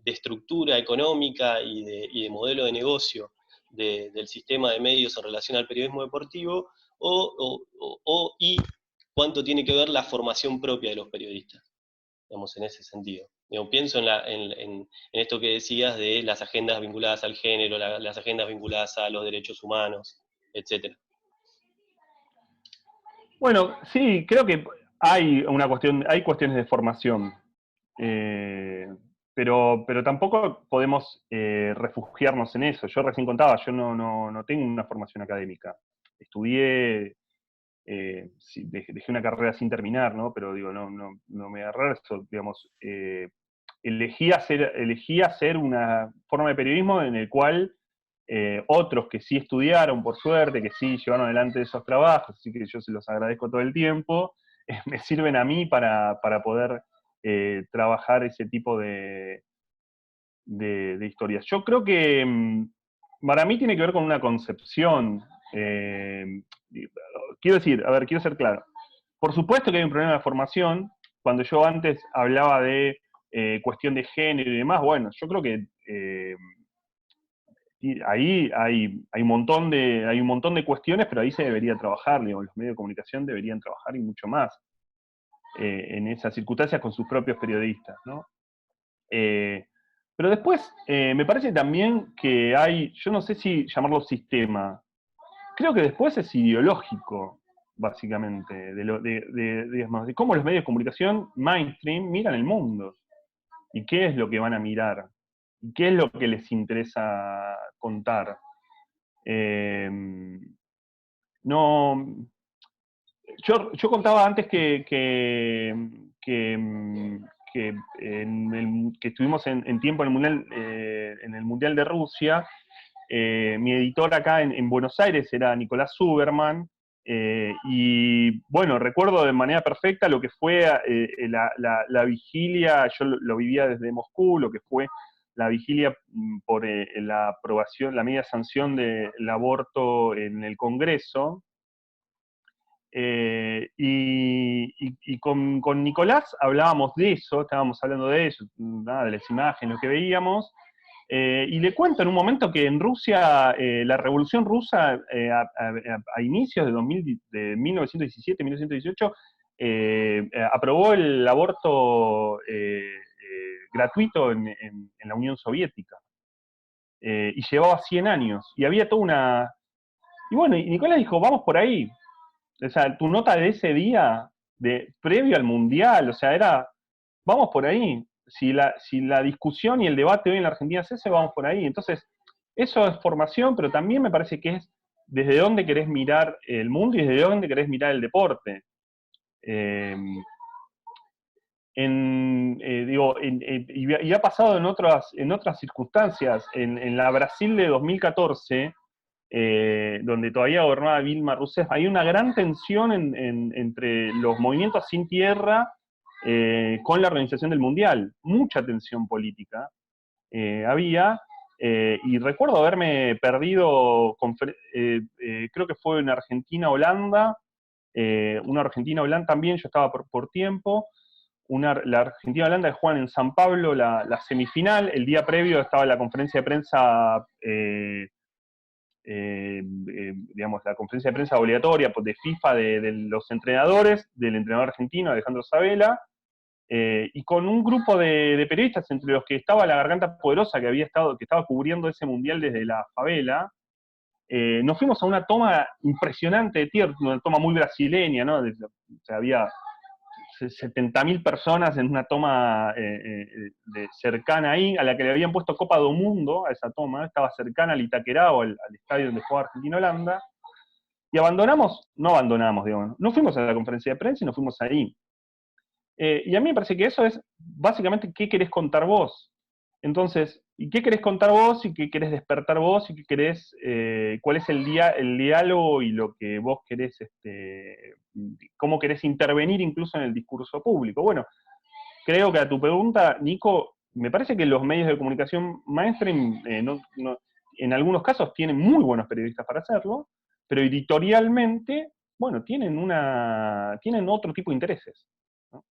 estructura económica y de modelo de negocio del sistema de medios en relación al periodismo deportivo, y cuánto tiene que ver la formación propia de los periodistas, digamos, en ese sentido. Yo pienso en esto que decías de las agendas vinculadas al género, las agendas vinculadas a los derechos humanos, etc. Bueno, sí, creo que hay hay cuestiones de formación, pero tampoco podemos refugiarnos en eso. Yo recién contaba, yo no tengo una formación académica. Estudié, sí, dejé una carrera sin terminar, ¿no? Pero digo, no me agarré eso, digamos. Elegí hacer una forma de periodismo en el cual otros que sí estudiaron, por suerte, que sí llevaron adelante esos trabajos, así que yo se los agradezco todo el tiempo, me sirven a mí para poder trabajar ese tipo de historias. Yo creo que para mí tiene que ver con una concepción. Quiero decir, a ver, quiero ser claro. Por supuesto que hay un problema de formación. Cuando yo antes hablaba de cuestión de género y demás, bueno, yo creo que ahí hay un montón de cuestiones, pero ahí se debería trabajar, digo, los medios de comunicación deberían trabajar y mucho más en esas circunstancias con sus propios periodistas, ¿no? Pero después, me parece también que hay, yo no sé si llamarlo sistema, creo que después es ideológico, básicamente, digamos, de cómo los medios de comunicación mainstream miran el mundo y qué es lo que van a mirar y qué es lo que les interesa contar. No, yo contaba antes que estuvimos en tiempo en el Mundial de Rusia. Mi editor acá en Buenos Aires era Nicolás Zuberman, y bueno, recuerdo de manera perfecta lo que fue la vigilia. Yo lo vivía desde Moscú, lo que fue la vigilia por la aprobación, la media sanción del aborto en el Congreso. Y con Nicolás hablábamos de eso, estábamos hablando de eso, nada, de las imágenes, lo que veíamos, y le cuento en un momento que en Rusia, la Revolución Rusa, a inicios de 1917-1918, aprobó el aborto gratuito en la Unión Soviética, y llevaba 100 años, y había toda una... Y bueno, y Nicolás dijo, vamos por ahí. O sea, tu nota de ese día, previo al Mundial, o sea, era, vamos por ahí. Si la discusión y el debate hoy en la Argentina es ese, vamos por ahí. Entonces, eso es formación, pero también me parece que es desde dónde querés mirar el mundo y desde dónde querés mirar el deporte. Y ha pasado en otras circunstancias. En la Brasil de 2014, donde todavía gobernaba Dilma Rousseff, hay una gran tensión entre los movimientos sin tierra con la organización del Mundial. Mucha tensión política había, y recuerdo haberme perdido, creo que fue en Argentina-Holanda, una Argentina-Holanda también, yo estaba por tiempo. La Argentina-Holanda juegan en San Pablo la semifinal. El día previo estaba la conferencia de prensa, digamos, la conferencia de prensa obligatoria de FIFA de los entrenadores, del entrenador argentino Alejandro Sabela, y con un grupo de periodistas, entre los que estaba La Garganta Poderosa, que estaba cubriendo ese mundial desde la favela, nos fuimos a una toma impresionante de tierra, una toma muy brasileña, ¿no? O sea, había 70.000 personas en una toma cercana ahí, a la que le habían puesto Copa do Mundo, a esa toma, estaba cercana al Itaquerao, al estadio donde jugaba Argentina-Holanda, y no abandonamos, digamos, no fuimos a la conferencia de prensa y nos fuimos ahí. Y a mí me parece que eso es básicamente qué querés contar vos. Entonces, ¿y qué querés contar vos y qué querés despertar vos y qué querés, cuál es el diálogo y lo que vos querés, cómo querés intervenir incluso en el discurso público? Bueno, creo que a tu pregunta, Nico, me parece que los medios de comunicación mainstream, en algunos casos tienen muy buenos periodistas para hacerlo, pero editorialmente, bueno, tienen otro tipo de intereses, ¿no?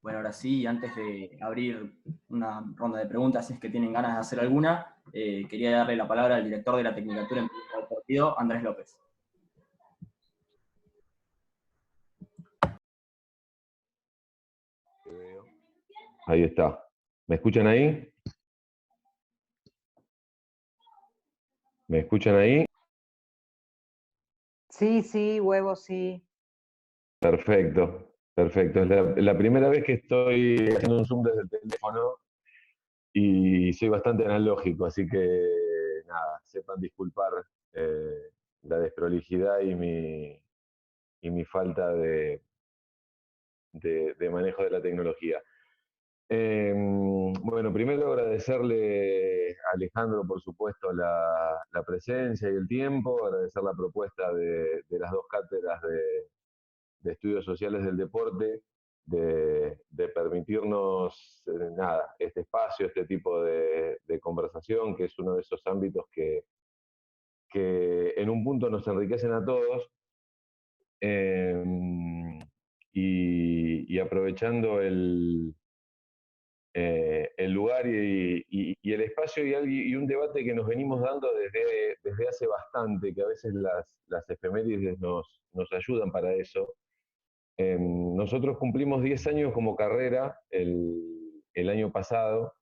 Bueno, ahora sí, antes de abrir una ronda de preguntas, si es que tienen ganas de hacer alguna, quería darle la palabra al director de la Tecnicatura en Periodismo Deportivo, Andrés López. Ahí está. ¿Me escuchan ahí? ¿Me escuchan ahí? Sí, sí, huevo, sí. Perfecto, perfecto. Es la primera vez que estoy haciendo un Zoom desde el teléfono y soy bastante analógico, así que nada, sepan disculpar la desprolijidad y mi falta de manejo de la tecnología. Bueno, primero agradecerle a Alejandro, por supuesto, la presencia y el tiempo, agradecer la propuesta de las dos cátedras de estudios sociales del deporte, de permitirnos, nada, este espacio, este tipo de conversación, que es uno de esos ámbitos que en un punto nos enriquecen a todos, y aprovechando el lugar y el espacio y un debate que nos venimos dando desde hace bastante, que a veces las efemérides nos ayudan para eso. Nosotros cumplimos 10 años como carrera el año pasado.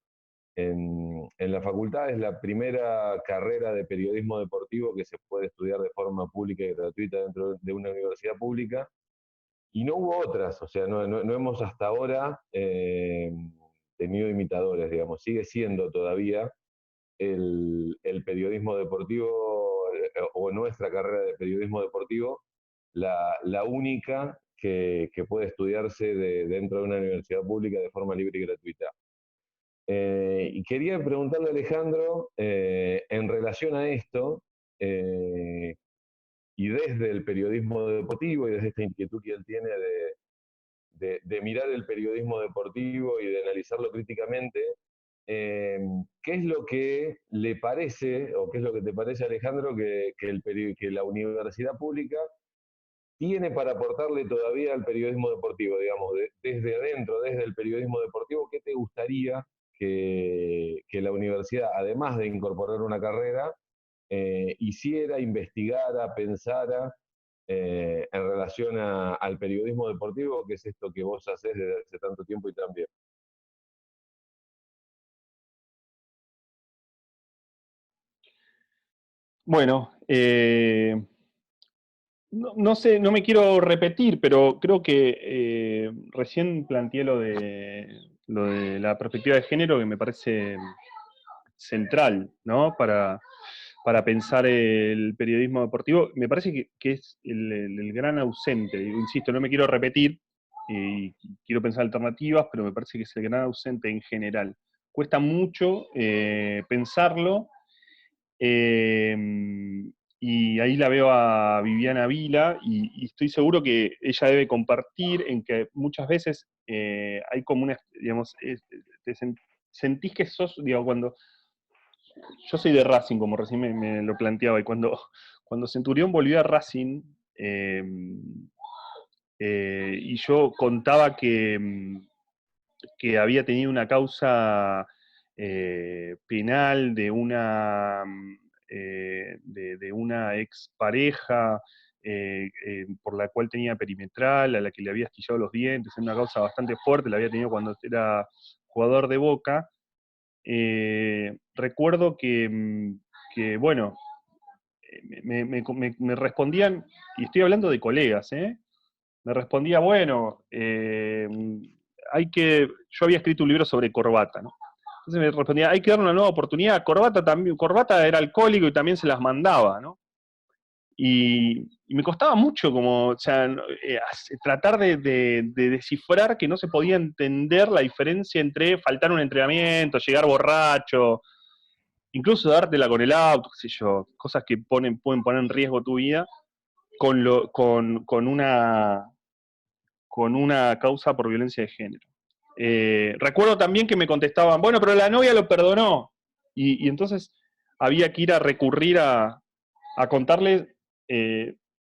En la facultad es la primera carrera de periodismo deportivo que se puede estudiar de forma pública y gratuita dentro de una universidad pública. Y no hubo otras, o sea, no hemos hasta ahora tenido imitadores, digamos. Sigue siendo todavía el periodismo deportivo, o nuestra carrera de periodismo deportivo, la única que puede estudiarse dentro de una universidad pública de forma libre y gratuita. Y quería preguntarle a Alejandro, en relación a esto, y desde el periodismo deportivo y desde esta inquietud que él tiene de mirar el periodismo deportivo y de analizarlo críticamente, ¿qué es lo que le parece, o qué es lo que te parece, Alejandro, que la universidad pública tiene para aportarle todavía al periodismo deportivo, digamos, desde adentro, desde el periodismo deportivo? ¿Qué te gustaría que la universidad, además de incorporar una carrera, hiciera, investigara, pensara en relación al periodismo deportivo, que es esto que vos hacés desde hace tanto tiempo y tan bien? Bueno, no sé, no me quiero repetir, pero creo que recién planteé lo de la perspectiva de género, que me parece central, ¿no? Para pensar el periodismo deportivo. Me parece que es el gran ausente. Insisto, no me quiero repetir y quiero pensar alternativas, pero me parece que es el gran ausente en general. Cuesta mucho pensarlo. Y ahí la veo a Viviana Vila y estoy seguro que ella debe compartir en que muchas veces hay como una, digamos, sentís que sos, digo, cuando yo soy de Racing, como recién me lo planteaba, y cuando Centurión volvió a Racing, y yo contaba que había tenido una causa penal de una de una expareja por la cual tenía perimetral, a la que le había astillado los dientes, en una causa bastante fuerte, la había tenido cuando era jugador de Boca. Recuerdo que bueno, me respondían, y estoy hablando de colegas, me respondía, bueno, yo había escrito un libro sobre corbata, ¿no? Entonces me respondía, hay que darle una nueva oportunidad. Corbata era alcohólico y también se las mandaba, ¿no? Y me costaba mucho como, o sea, tratar de descifrar que no se podía entender la diferencia entre faltar un entrenamiento, llegar borracho, incluso dártela con el auto, qué sé yo, cosas que pueden poner en riesgo tu vida, con una causa por violencia de género. Recuerdo también que me contestaban, bueno, pero la novia lo perdonó. Y entonces había que ir a recurrir a contarles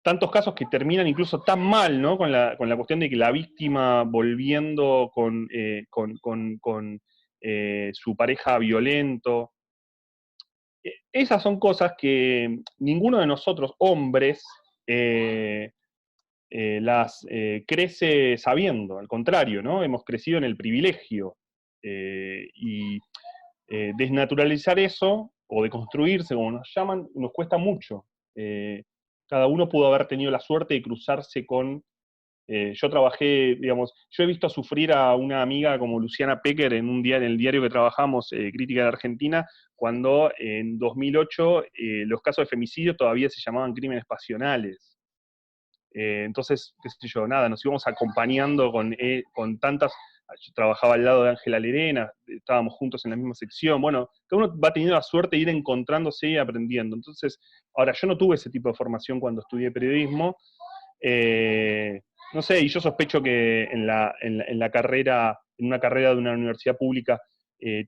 tantos casos que terminan incluso tan mal, ¿no? Con la cuestión de que la víctima volviendo con su pareja violento. Esas son cosas que ninguno de nosotros, hombres, las crece sabiendo, al contrario, ¿no? Hemos crecido en el privilegio. Y desnaturalizar eso, o deconstruirse, como nos llaman, nos cuesta mucho. Cada uno pudo haber tenido la suerte de cruzarse con... yo trabajé, digamos, yo he visto sufrir a una amiga como Luciana Pecker en el diario que trabajamos, Crítica de Argentina, cuando en 2008 los casos de femicidio todavía se llamaban crímenes pasionales. Entonces, qué sé yo, nada, nos íbamos acompañando con tantas... Yo trabajaba al lado de Ángela Lerena, estábamos juntos en la misma sección. Bueno, cada uno va teniendo la suerte de ir encontrándose y aprendiendo. Entonces, ahora, yo no tuve ese tipo de formación cuando estudié periodismo. No sé, y yo sospecho que en una carrera de una universidad pública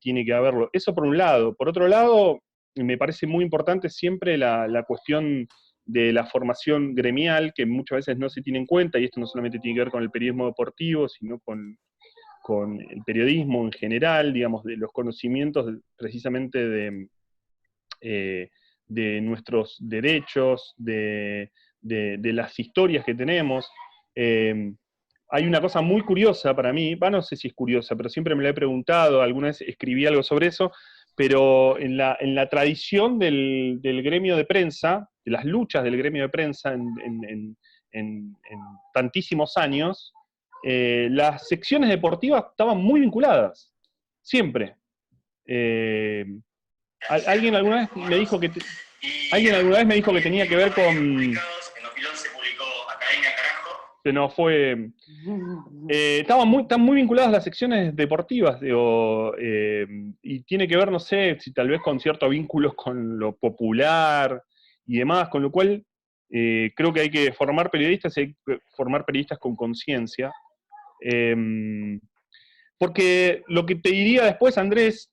tiene que haberlo. Eso por un lado. Por otro lado, me parece muy importante siempre la cuestión de la formación gremial, que muchas veces no se tiene en cuenta, y esto no solamente tiene que ver con el periodismo deportivo, sino con el periodismo en general, digamos, de los conocimientos precisamente de nuestros derechos, de las historias que tenemos. Hay una cosa muy curiosa para mí, no sé si es curiosa, pero siempre me la he preguntado, alguna vez escribí algo sobre eso, pero en la tradición del gremio de prensa, de las luchas del gremio de prensa en tantísimos años, las secciones deportivas estaban muy vinculadas, siempre. Alguien alguna vez me dijo que tenía que ver con... Que no fue... están muy vinculadas las secciones deportivas, digo, y tiene que ver, no sé, si tal vez con ciertos vínculos con lo popular y demás, con lo cual creo que hay que formar periodistas y hay que formar periodistas con conciencia. Porque lo que te diría después, Andrés,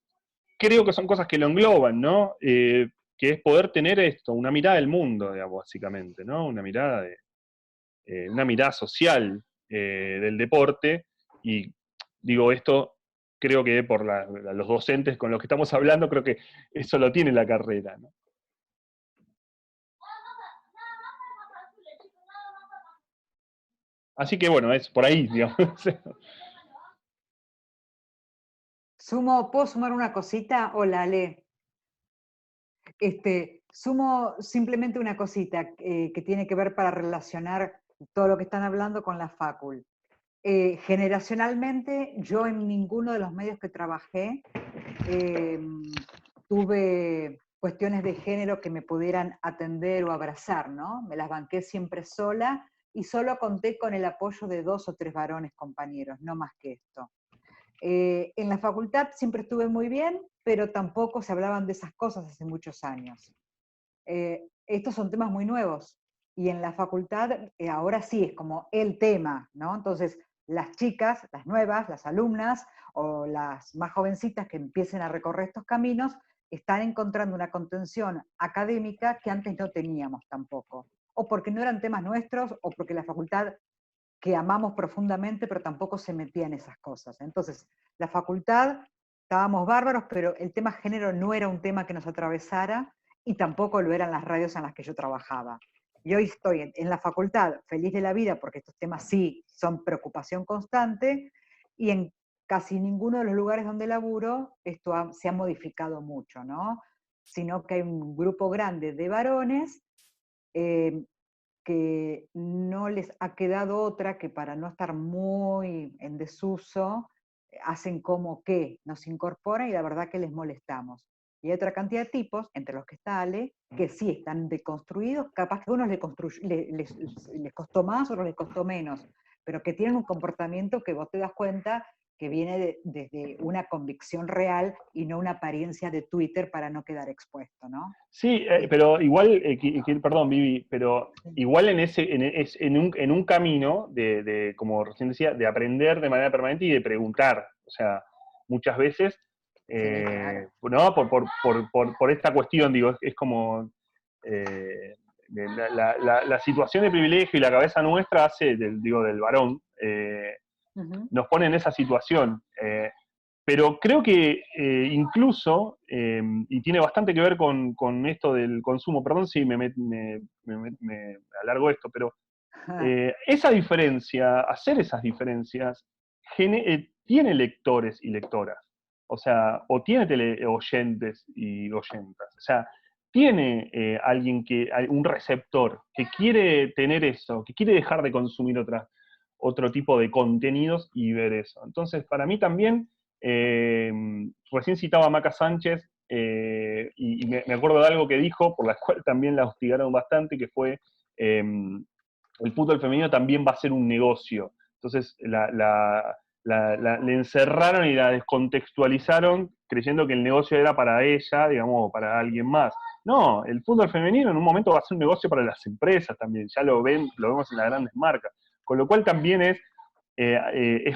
creo que son cosas que lo engloban, ¿no? Que es poder tener esto, una mirada del mundo, digamos, básicamente, ¿no? Una mirada social del deporte, y digo esto, creo que por los docentes con los que estamos hablando, creo que eso lo tiene la carrera, ¿no? Así que bueno, es por ahí, digamos. ¿Puedo sumar una cosita? Hola, Ale. Sumo simplemente una cosita que tiene que ver para relacionar todo lo que están hablando con la facul. Generacionalmente, yo en ninguno de los medios que trabajé tuve cuestiones de género que me pudieran atender o abrazar, ¿no? Me las banqué siempre sola y solo conté con el apoyo de 2 o 3 varones compañeros, no más que esto. En la facultad siempre estuve muy bien, pero tampoco se hablaban de esas cosas hace muchos años. Estos son temas muy nuevos, y en la facultad ahora sí es como el tema, ¿no? Entonces, las chicas, las nuevas, las alumnas, o las más jovencitas que empiecen a recorrer estos caminos, están encontrando una contención académica que antes no teníamos tampoco. O porque no eran temas nuestros, o porque la facultad que amamos profundamente, pero tampoco se metía en esas cosas. Entonces, la facultad, estábamos bárbaros, pero el tema género no era un tema que nos atravesara, y tampoco lo eran las radios en las que yo trabajaba. Y hoy estoy en la facultad feliz de la vida porque estos temas sí son preocupación constante, y en casi ninguno de los lugares donde laburo esto se ha modificado mucho, ¿no? Sino que hay un grupo grande de varones que no les ha quedado otra que, para no estar muy en desuso, hacen como que nos incorporan y la verdad que les molestamos. Y hay otra cantidad de tipos, entre los que está Ale, que sí están deconstruidos, capaz que a unos les costó más, a otros les costó menos, pero que tienen un comportamiento que vos te das cuenta que viene desde una convicción real y no una apariencia de Twitter para no quedar expuesto, ¿no? Sí, pero igual, perdón, Vivi, pero igual en un camino como recién decía, de aprender de manera permanente y de preguntar. O sea, muchas veces, Claro. ¿no? Por esta cuestión, digo, es como la situación de privilegio y la cabeza nuestra hace, del varón, nos pone en esa situación. Pero creo que incluso, y tiene bastante que ver con esto del consumo, perdón si me alargo esto, pero esa diferencia, hacer esas diferencias, tiene lectores y lectoras. O sea, o tiene oyentes y oyentas. O sea, tiene alguien un receptor que quiere tener eso, que quiere dejar de consumir otro tipo de contenidos y ver eso. Entonces, para mí también, recién citaba a Maca Sánchez, y me acuerdo de algo que dijo, por la cual también la hostigaron bastante, que fue el fútbol femenino también va a ser un negocio. Entonces le encerraron y la descontextualizaron creyendo que el negocio era para ella, digamos, o para alguien más. No, el fútbol femenino en un momento va a ser un negocio para las empresas también, ya lo vemos en las grandes marcas. Con lo cual también es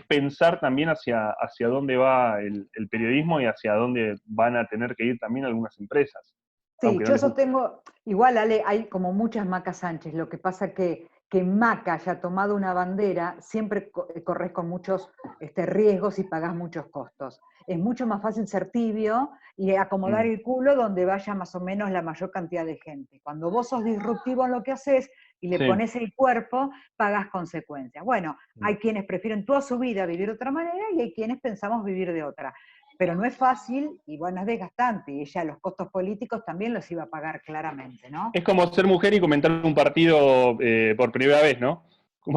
pensar también hacia dónde va el periodismo y hacia dónde van a tener que ir también algunas empresas. Sí, yo sostengo, igual Ale, hay como muchas Maca Sánchez, lo que pasa que Maca haya tomado una bandera, siempre corres con muchos riesgos y pagás muchos costos. Es mucho más fácil ser tibio y acomodar el culo donde vaya más o menos la mayor cantidad de gente. Cuando vos sos disruptivo en lo que haces y le pones el cuerpo, pagas consecuencias. Bueno, hay quienes prefieren toda su vida vivir de otra manera y hay quienes pensamos vivir de otra. Pero no es fácil y bueno, es desgastante, y ella los costos políticos también los iba a pagar claramente, ¿no? Es como ser mujer y comentar un partido por primera vez, ¿no?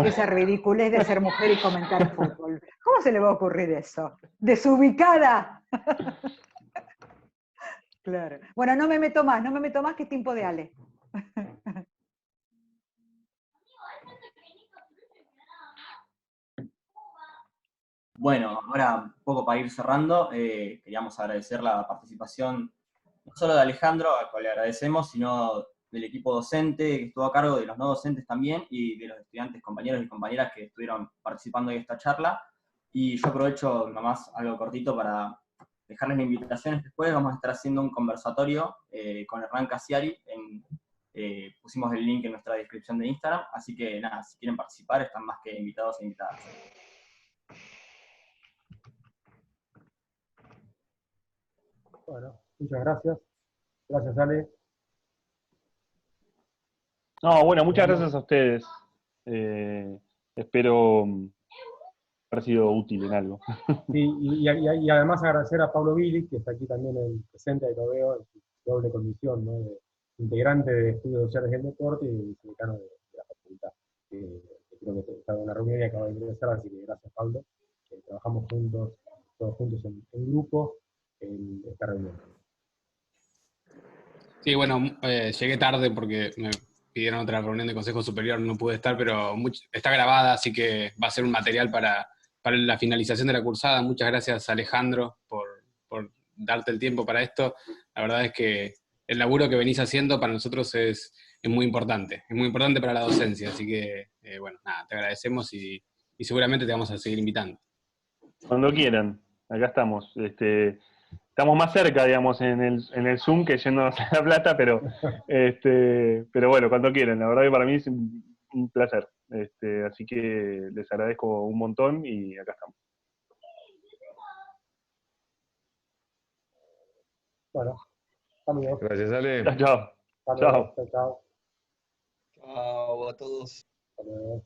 Esa ridiculez de ser mujer y comentar fútbol. ¿Cómo se le va a ocurrir eso? ¡Desubicada! Claro. Bueno, no me meto más, que es tiempo de Ale. Bueno, ahora un poco para ir cerrando, queríamos agradecer la participación no solo de Alejandro, al cual le agradecemos, sino del equipo docente que estuvo a cargo, de los no docentes también, y de los estudiantes, compañeros y compañeras que estuvieron participando en esta charla. Y yo aprovecho nomás algo cortito para dejarles la invitación. Después vamos a estar haciendo un conversatorio con Hernán Casiari, pusimos el link en nuestra descripción de Instagram, así que nada, si quieren participar están más que invitados e invitadas. Bueno, muchas gracias. Gracias, Ale. No, bueno, muchas gracias a ustedes. Espero haber sido útil en algo. Sí, y además agradecer a Pablo Vili, que está aquí también presente, ahí lo veo, en su doble condición, ¿no? De integrante de Estudios Sociales del Deporte y decano de la facultad. Que creo que estaba en una reunión y acaba de ingresar, así que gracias, Pablo. Trabajamos juntos, todos juntos en grupo, en esta reunión. Sí, bueno, llegué tarde porque me pidieron otra reunión de Consejo Superior, no pude estar, pero está grabada, así que va a ser un material para la finalización de la cursada. Muchas gracias, Alejandro, por darte el tiempo para esto. La verdad es que el laburo que venís haciendo para nosotros es muy importante para la docencia, así que, bueno, nada, te agradecemos y seguramente te vamos a seguir invitando. Cuando quieran, acá estamos. Estamos más cerca, digamos, en el Zoom que yéndonos a La Plata, pero bueno, cuando quieran. La verdad que para mí es un placer. Así que les agradezco un montón y acá estamos. Bueno, Saludos. Gracias, Ale. Chao, chao. Saludos. Chao. Chao a todos. Hasta luego.